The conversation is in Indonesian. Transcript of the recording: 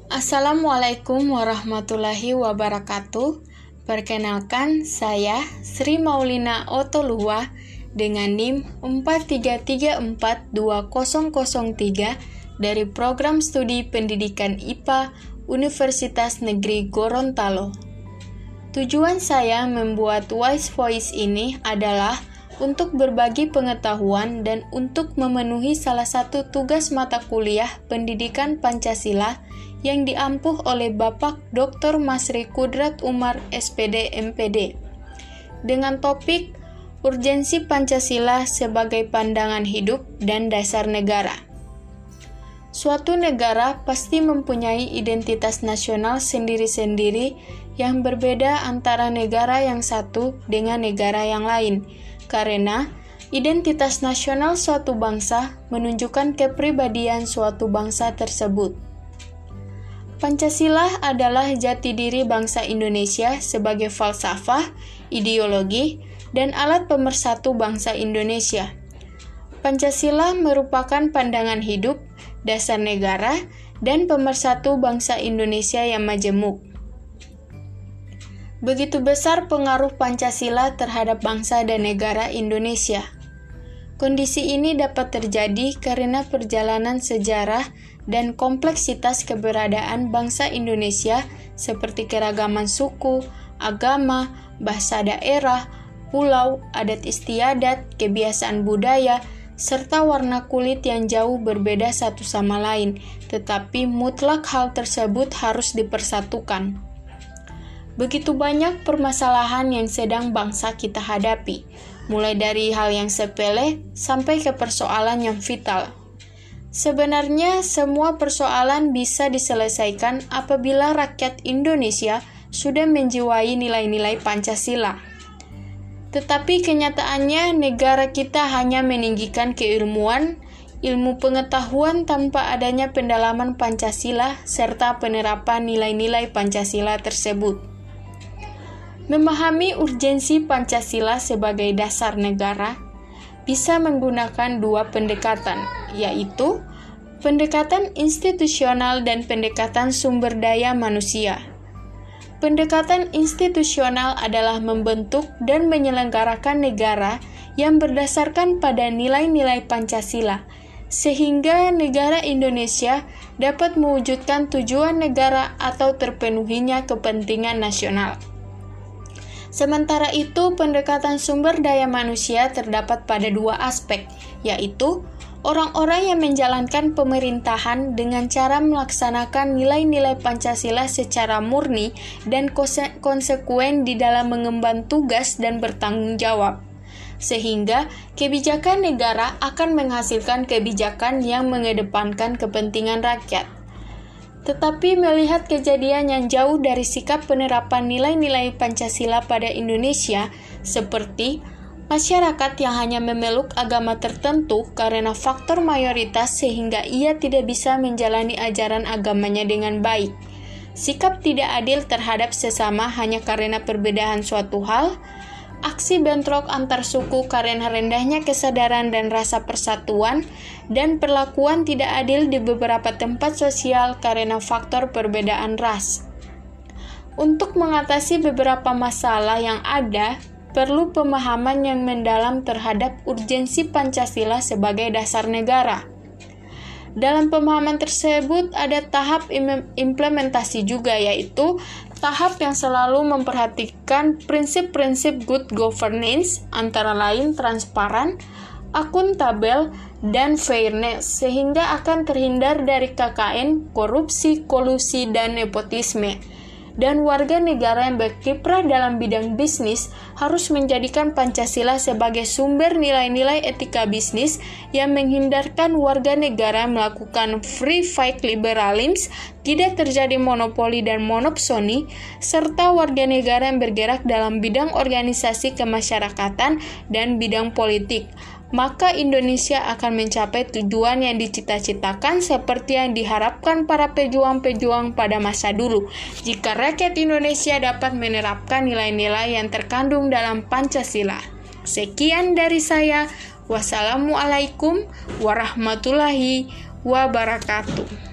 Assalamualaikum warahmatullahi wabarakatuh. Perkenalkan, saya Sri Maulina Otoluwa dengan NIM 43342003 dari Program Studi Pendidikan IPA Universitas Negeri Gorontalo. Tujuan saya membuat Wise Voice ini adalah untuk berbagi pengetahuan dan untuk memenuhi salah satu tugas mata kuliah Pendidikan Pancasila yang diampuh oleh Bapak Dr. Masri Kudrat Umar SPD MPD dengan topik Urgensi Pancasila sebagai Pandangan Hidup dan Dasar Negara. Suatu negara pasti mempunyai identitas nasional sendiri-sendiri yang berbeda antara negara yang satu dengan negara yang lain, karena identitas nasional suatu bangsa menunjukkan kepribadian suatu bangsa tersebut. Pancasila adalah jati diri bangsa Indonesia sebagai falsafah, ideologi, dan alat pemersatu bangsa Indonesia. Pancasila merupakan pandangan hidup, dasar negara, dan pemersatu bangsa Indonesia yang majemuk. Begitu besar pengaruh Pancasila terhadap bangsa dan negara Indonesia. Kondisi ini dapat terjadi karena perjalanan sejarah dan kompleksitas keberadaan bangsa Indonesia seperti keragaman suku, agama, bahasa daerah, pulau, adat istiadat, kebiasaan budaya, serta warna kulit yang jauh berbeda satu sama lain, tetapi mutlak hal tersebut harus dipersatukan. Begitu banyak permasalahan yang sedang bangsa kita hadapi, mulai dari hal yang sepele sampai ke persoalan yang vital. Sebenarnya, semua persoalan bisa diselesaikan apabila rakyat Indonesia sudah menjiwai nilai-nilai Pancasila. Tetapi kenyataannya, negara kita hanya meninggikan keilmuan, ilmu pengetahuan tanpa adanya pendalaman Pancasila serta penerapan nilai-nilai Pancasila tersebut. Memahami urgensi Pancasila sebagai dasar negara bisa menggunakan dua pendekatan, yaitu pendekatan institusional dan pendekatan sumber daya manusia. Pendekatan institusional adalah membentuk dan menyelenggarakan negara yang berdasarkan pada nilai-nilai Pancasila, sehingga negara Indonesia dapat mewujudkan tujuan negara atau terpenuhinya kepentingan nasional. Sementara itu, pendekatan sumber daya manusia terdapat pada dua aspek, yaitu orang-orang yang menjalankan pemerintahan dengan cara melaksanakan nilai-nilai Pancasila secara murni dan konsekuen di dalam mengemban tugas dan bertanggung jawab, sehingga kebijakan negara akan menghasilkan kebijakan yang mengedepankan kepentingan rakyat. Tetapi melihat kejadian yang jauh dari sikap penerapan nilai-nilai Pancasila pada Indonesia, seperti masyarakat yang hanya memeluk agama tertentu karena faktor mayoritas sehingga ia tidak bisa menjalani ajaran agamanya dengan baik, sikap tidak adil terhadap sesama hanya karena perbedaan suatu hal, aksi bentrok antar suku karena rendahnya kesadaran dan rasa persatuan, dan perlakuan tidak adil di beberapa tempat sosial karena faktor perbedaan ras. Untuk mengatasi beberapa masalah yang ada, perlu pemahaman yang mendalam terhadap urgensi Pancasila sebagai dasar negara. Dalam pemahaman tersebut ada tahap implementasi juga, yaitu tahap yang selalu memperhatikan prinsip-prinsip good governance, antara lain transparan, akuntabel, dan fairness, sehingga akan terhindar dari KKN, korupsi, kolusi, dan nepotisme. Dan warga negara yang berkiprah dalam bidang bisnis harus menjadikan Pancasila sebagai sumber nilai-nilai etika bisnis yang menghindarkan warga negara melakukan free fight liberalism, tidak terjadi monopoli dan monopsoni, serta warga negara yang bergerak dalam bidang organisasi kemasyarakatan dan bidang politik. Maka Indonesia akan mencapai tujuan yang dicita-citakan seperti yang diharapkan para pejuang-pejuang pada masa dulu, jika rakyat Indonesia dapat menerapkan nilai-nilai yang terkandung dalam Pancasila. Sekian dari saya. Wassalamualaikum warahmatullahi wabarakatuh.